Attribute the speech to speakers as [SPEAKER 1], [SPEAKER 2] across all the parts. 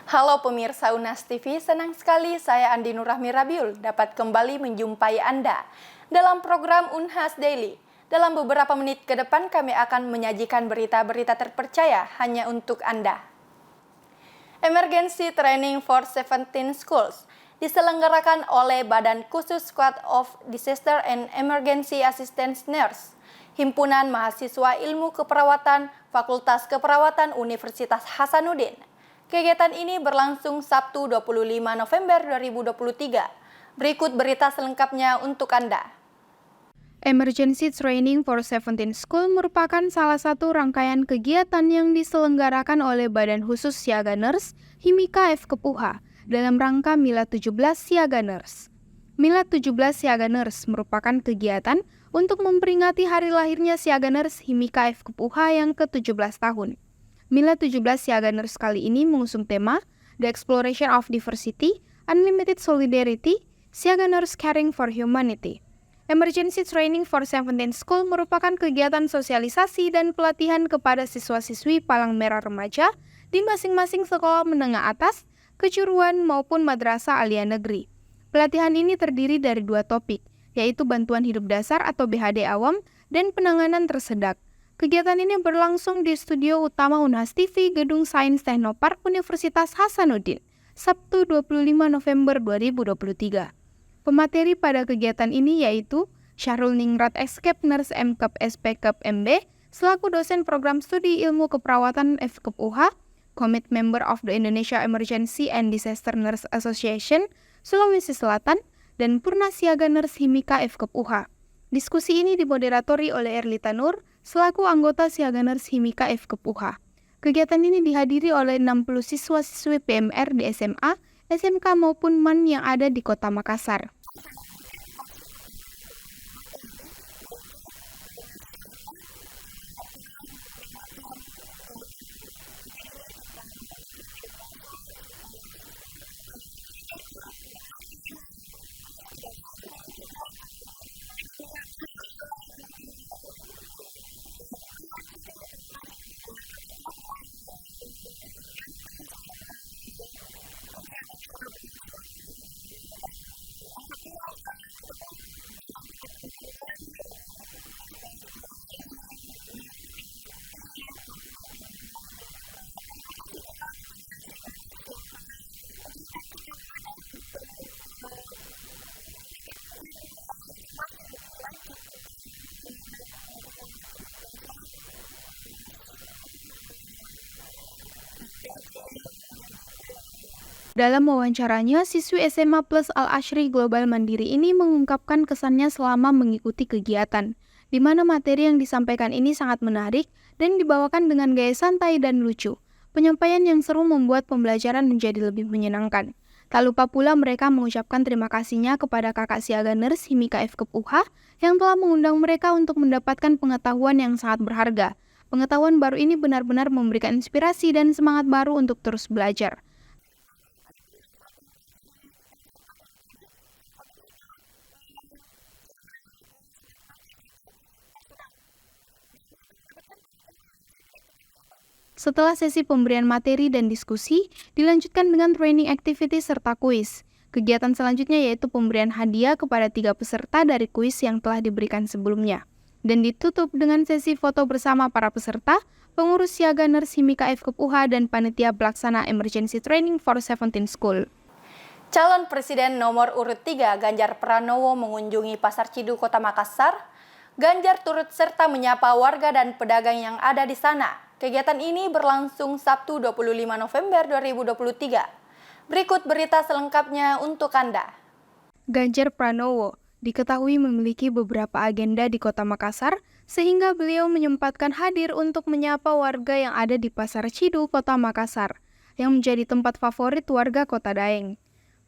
[SPEAKER 1] Halo pemirsa Unas TV, senang sekali saya Andi Nurrahmi Rabiul dapat kembali menjumpai Anda dalam program Unhas Daily. Dalam beberapa menit ke depan kami akan menyajikan berita-berita terpercaya hanya untuk Anda. Emergency Training for 17 Schools diselenggarakan oleh Badan Khusus Squad of Disaster and Emergency Assistance Nurse, Himpunan Mahasiswa Ilmu Keperawatan Fakultas Keperawatan Universitas Hasanuddin. Kegiatan ini berlangsung Sabtu 25 November 2023. Berikut berita selengkapnya untuk Anda.
[SPEAKER 2] Emergency Training for 17 School merupakan salah satu rangkaian kegiatan yang diselenggarakan oleh Badan Khusus Siaga Nurse Himika FKUH dalam rangka Milad 17 Siaga Nurse. Milad 17 Siaga Nurse merupakan kegiatan untuk memperingati hari lahirnya Siaga Nurse Himika FKUH yang ke-17 tahun. Milad 17 Siaga Nurse kali ini mengusung tema The Exploration of Diversity, Unlimited Solidarity, Siaga Nurse Caring for Humanity. Emergency Training for 17 School merupakan kegiatan sosialisasi dan pelatihan kepada siswa-siswi Palang Merah Remaja di masing-masing sekolah menengah atas, kejuruan maupun madrasah alia negeri. Pelatihan ini terdiri dari 2 topik, yaitu bantuan hidup dasar atau BHD awam dan penanganan tersedak. Kegiatan ini berlangsung di studio utama Unhas TV Gedung Sains Teknopark Universitas Hasanuddin, Sabtu 25 November 2023. Pemateri pada kegiatan ini yaitu Syahrul Ningrat Escape Nurse MKep SPKep MB, selaku dosen program studi ilmu keperawatan FKUH, Commit Member of the Indonesia Emergency and Disaster Nurse Association, Sulawesi Selatan, dan Purna Siaga Nurse Himika FKUH. Diskusi ini dimoderatori oleh Erlita Nur, selaku anggota Siaga Nurse Himika FKUH. Kegiatan ini dihadiri oleh 60 siswa-siswi PMR di SMA, SMK maupun MAN yang ada di Kota Makassar. Dalam wawancaranya, siswi SMA Plus Al-Ashri Global Mandiri ini mengungkapkan kesannya selama mengikuti kegiatan, di mana materi yang disampaikan ini sangat menarik dan dibawakan dengan gaya santai dan lucu. Penyampaian yang seru membuat pembelajaran menjadi lebih menyenangkan. Tak lupa pula mereka mengucapkan terima kasihnya kepada kakak Siaga Nurse Himika FKUH yang telah mengundang mereka untuk mendapatkan pengetahuan yang sangat berharga. Pengetahuan baru ini benar-benar memberikan inspirasi dan semangat baru untuk terus belajar. Setelah sesi pemberian materi dan diskusi, dilanjutkan dengan training activity serta kuis. Kegiatan selanjutnya yaitu pemberian hadiah kepada 3 peserta dari kuis yang telah diberikan sebelumnya. Dan ditutup dengan sesi foto bersama para peserta, pengurus Siaga Nurse Himika FKUH dan panitia pelaksana Emergency Training for 17 School.
[SPEAKER 1] Calon Presiden nomor urut 3 Ganjar Pranowo mengunjungi Pasar Cidu Kota Makassar. Ganjar turut serta menyapa warga dan pedagang yang ada di sana. Kegiatan ini berlangsung Sabtu 25 November 2023. Berikut berita selengkapnya untuk Anda.
[SPEAKER 2] Ganjar Pranowo diketahui memiliki beberapa agenda di Kota Makassar, sehingga beliau menyempatkan hadir untuk menyapa warga yang ada di Pasar Cidu Kota Makassar, yang menjadi tempat favorit warga Kota Daeng.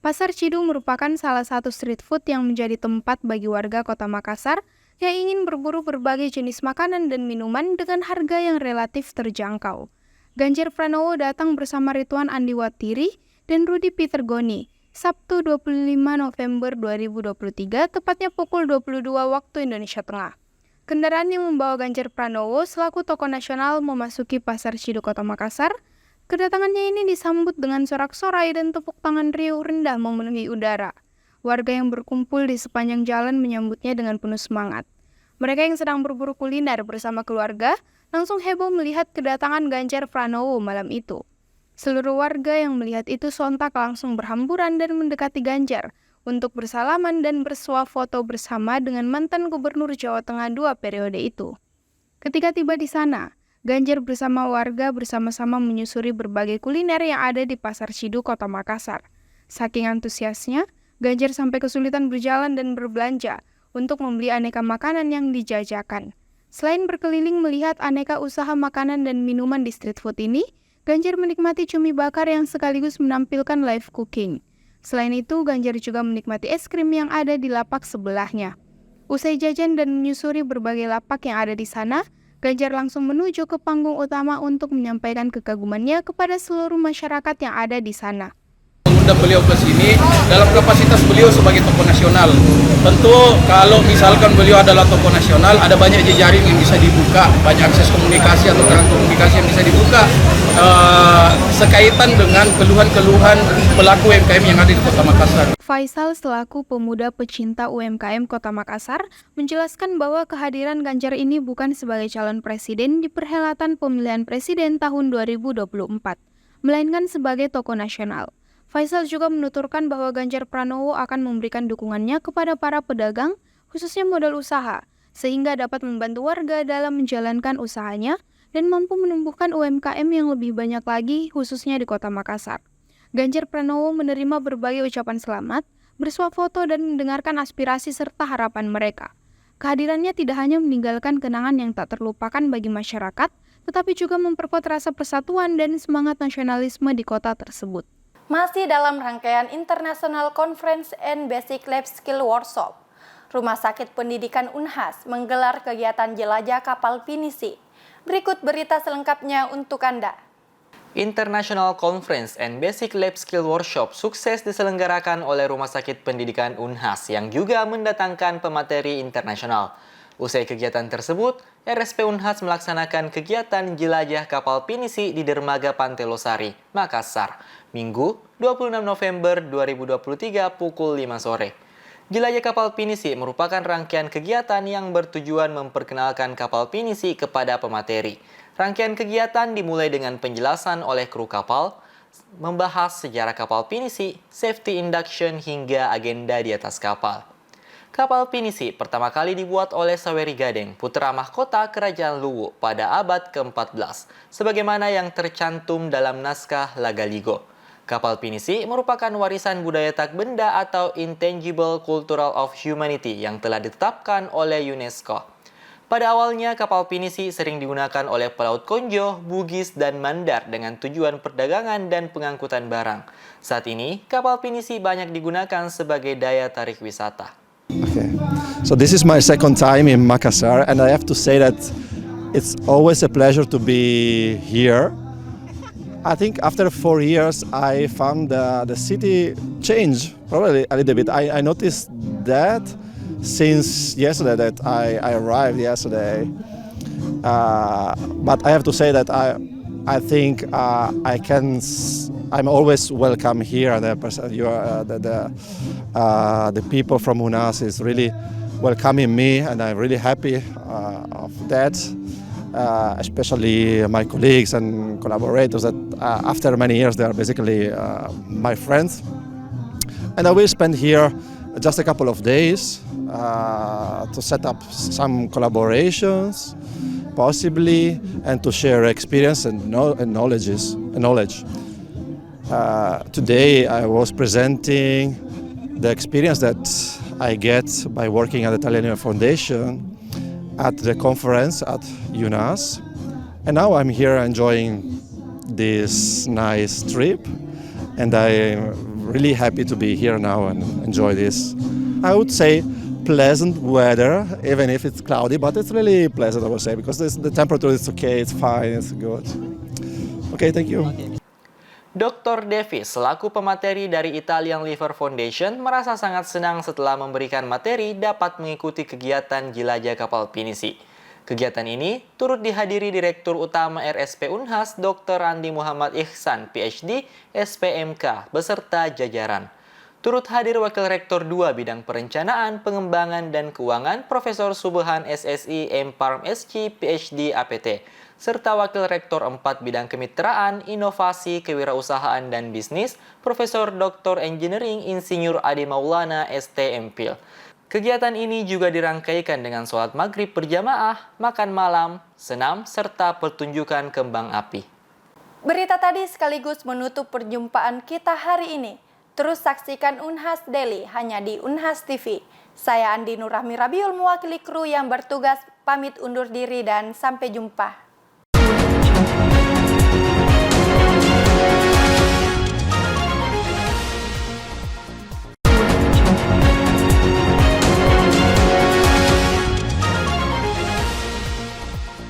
[SPEAKER 2] Pasar Cidu merupakan salah satu street food yang menjadi tempat bagi warga Kota Makassar yang ingin berburu berbagai jenis makanan dan minuman dengan harga yang relatif terjangkau. Ganjar Pranowo datang bersama Ridwan Andi Watiri dan Rudi Peter Goni, Sabtu 25 November 2023, tepatnya pukul 22 waktu Indonesia Tengah. Kendaraan yang membawa Ganjar Pranowo selaku tokoh nasional memasuki Pasar Cidu Kota Makassar. Kedatangannya ini disambut dengan sorak-sorai dan tepuk tangan riuh rendah memenuhi udara. Warga yang berkumpul di sepanjang jalan menyambutnya dengan penuh semangat. Mereka yang sedang berburu kuliner bersama keluarga langsung heboh melihat kedatangan Ganjar Pranowo malam itu. Seluruh warga yang melihat itu sontak langsung berhamburan dan mendekati Ganjar untuk bersalaman dan bersuah foto bersama dengan mantan Gubernur Jawa Tengah 2 periode itu. Ketika tiba di sana, Ganjar bersama warga bersama-sama menyusuri berbagai kuliner yang ada di Pasar Cidu, Kota Makassar. Saking antusiasnya, Ganjar sampai kesulitan berjalan dan berbelanja untuk membeli aneka makanan yang dijajakan. Selain berkeliling melihat aneka usaha makanan dan minuman di street food ini, Ganjar menikmati cumi bakar yang sekaligus menampilkan live cooking. Selain itu, Ganjar juga menikmati es krim yang ada di lapak sebelahnya. Usai jajan dan menyusuri berbagai lapak yang ada di sana, Ganjar langsung menuju ke panggung utama untuk menyampaikan kekagumannya kepada seluruh masyarakat yang ada di sana.
[SPEAKER 3] Mengundang beliau ke sini dalam kapasitas beliau sebagai tokoh nasional. Tentu kalau misalkan beliau adalah tokoh nasional, ada banyak jejaring yang bisa dibuka, banyak akses komunikasi atau keran komunikasi yang bisa dibuka sekaitan dengan keluhan-keluhan pelaku UMKM yang ada di Kota Makassar.
[SPEAKER 2] Faisal selaku pemuda pecinta UMKM Kota Makassar menjelaskan bahwa kehadiran Ganjar ini bukan sebagai calon presiden di perhelatan pemilihan presiden tahun 2024, melainkan sebagai tokoh nasional. Faisal juga menuturkan bahwa Ganjar Pranowo akan memberikan dukungannya kepada para pedagang, khususnya modal usaha, sehingga dapat membantu warga dalam menjalankan usahanya dan mampu menumbuhkan UMKM yang lebih banyak lagi, khususnya di Kota Makassar. Ganjar Pranowo menerima berbagai ucapan selamat, bersuah foto dan mendengarkan aspirasi serta harapan mereka. Kehadirannya tidak hanya meninggalkan kenangan yang tak terlupakan bagi masyarakat, tetapi juga memperkuat rasa persatuan dan semangat nasionalisme di kota tersebut.
[SPEAKER 1] Masih dalam rangkaian International Conference and Basic Life Skill Workshop, Rumah Sakit Pendidikan Unhas menggelar kegiatan jelajah kapal pinisi. Berikut berita selengkapnya untuk Anda.
[SPEAKER 4] International Conference and Basic Life Skill Workshop sukses diselenggarakan oleh Rumah Sakit Pendidikan Unhas yang juga mendatangkan pemateri internasional. Usai kegiatan tersebut, RSP Unhas melaksanakan kegiatan jelajah kapal pinisi di Dermaga Pantai Losari, Makassar, Minggu 26 November 2023 pukul 5 sore. Jelajah kapal pinisi merupakan rangkaian kegiatan yang bertujuan memperkenalkan kapal pinisi kepada pemateri. Rangkaian kegiatan dimulai dengan penjelasan oleh kru kapal, membahas sejarah kapal pinisi, safety induction hingga agenda di atas kapal. Kapal pinisi pertama kali dibuat oleh Saweri Gadeng, putra mahkota Kerajaan Luwu pada abad ke-14, sebagaimana yang tercantum dalam naskah Lagaligo. Kapal pinisi merupakan warisan budaya tak benda atau Intangible Cultural of Humanity yang telah ditetapkan oleh UNESCO. Pada awalnya, kapal pinisi sering digunakan oleh pelaut Konjo, Bugis, dan Mandar dengan tujuan perdagangan dan pengangkutan barang. Saat ini, kapal pinisi banyak digunakan sebagai daya tarik wisata.
[SPEAKER 5] Okay, so this is my second time in Makassar, and I have to say that it's always a pleasure to be here. I think after 4 years, I found the city change probably a little bit. I noticed that since yesterday that I arrived yesterday, but I have to say that I think I'm always welcome here. The people from UNAS is really welcoming me, and I'm really happy of that. Especially my colleagues and collaborators that after many years they are basically my friends. And I will spend here just a couple of days to set up some collaborations, possibly, and to share experience and knowledge. Today I was presenting the experience that I get by working at the Italian Foundation at the conference at UNAS, and now I'm here enjoying this nice trip, and I'm really happy to be here now and enjoy this. I would say pleasant weather, even if it's cloudy, but it's really pleasant, I would say, because the temperature is okay, it's fine, it's good. Okay, thank you.
[SPEAKER 4] Dr. Davis, selaku pemateri dari Italian Liver Foundation, merasa sangat senang setelah memberikan materi dapat mengikuti kegiatan jelajah kapal pinisi. Kegiatan ini turut dihadiri Direktur Utama RSP Unhas Dr. Andi Muhammad Ihsan, PhD, SPMK, beserta jajaran. Turut hadir Wakil Rektor 2 Bidang Perencanaan, Pengembangan, dan Keuangan, Profesor Subhan SSI, M.Parm SC, PhD, APT, serta Wakil Rektor 4 Bidang Kemitraan, Inovasi, Kewirausahaan, dan Bisnis, Profesor Dr. Engineering Insinyur Adi Maulana, ST, MPhil. Kegiatan ini juga dirangkaikan dengan sholat maghrib berjamaah, makan malam, senam, serta pertunjukan kembang api.
[SPEAKER 1] Berita tadi sekaligus menutup perjumpaan kita hari ini. Terus saksikan Unhas Daily hanya di Unhas TV. Saya Andi Nurrahmi Rabiul mewakili kru yang bertugas pamit undur diri dan sampai jumpa.